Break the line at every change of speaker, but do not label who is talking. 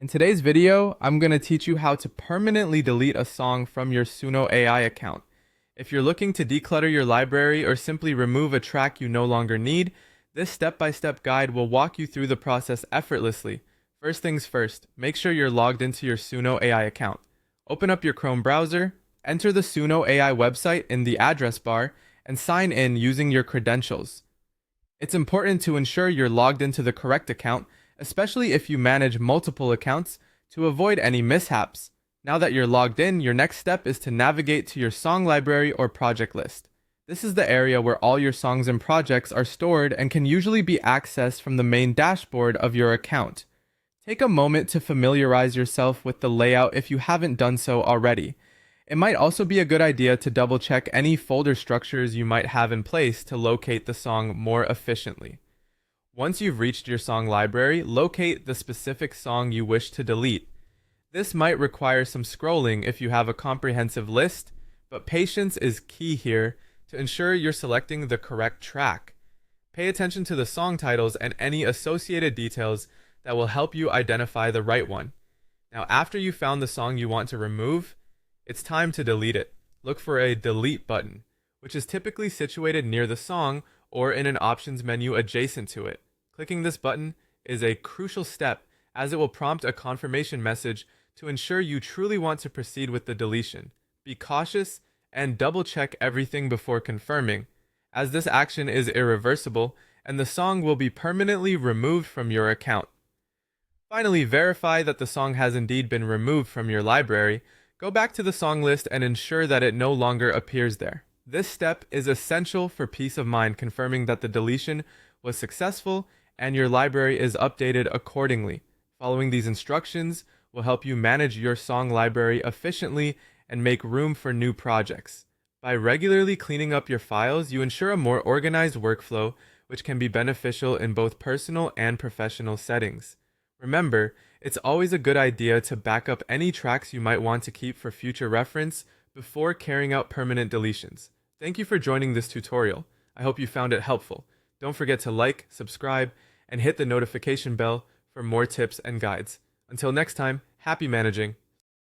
In today's video, I'm going to teach you how to permanently delete a song from your Suno AI account. If you're looking to declutter your library or simply remove a track you no longer need, this step-by-step guide will walk you through the process effortlessly. First things first, make sure you're logged into your Suno AI account. Open up your Chrome browser, enter the Suno AI website in the address bar, and sign in using your credentials. It's important to ensure you're logged into the correct account, especially if you manage multiple accounts, to avoid any mishaps. Now that you're logged in, your next step is to navigate to your song library or project list. This is the area where all your songs and projects are stored and can usually be accessed from the main dashboard of your account. Take a moment to familiarize yourself with the layout if you haven't done so already. It might also be a good idea to double check any folder structures you might have in place to locate the song more efficiently. Once you've reached your song library, locate the specific song you wish to delete. This might require some scrolling if you have a comprehensive list, but patience is key here to ensure you're selecting the correct track. Pay attention to the song titles and any associated details that will help you identify the right one. Now, after you found the song you want to remove, it's time to delete it. Look for a delete button, which is typically situated near the song or in an options menu adjacent to it. Clicking this button is a crucial step as it will prompt a confirmation message to ensure you truly want to proceed with the deletion. Be cautious and double check everything before confirming, as this action is irreversible and the song will be permanently removed from your account. Finally, verify that the song has indeed been removed from your library. Go back to the song list and ensure that it no longer appears there. This step is essential for peace of mind, confirming that the deletion was successful and your library is updated accordingly. Following these instructions will help you manage your song library efficiently and make room for new projects. By regularly cleaning up your files, you ensure a more organized workflow, which can be beneficial in both personal and professional settings. Remember, it's always a good idea to back up any tracks you might want to keep for future reference before carrying out permanent deletions. Thank you for joining this tutorial. I hope you found it helpful. Don't forget to like, subscribe, and hit the notification bell for more tips and guides. Until next time, happy managing.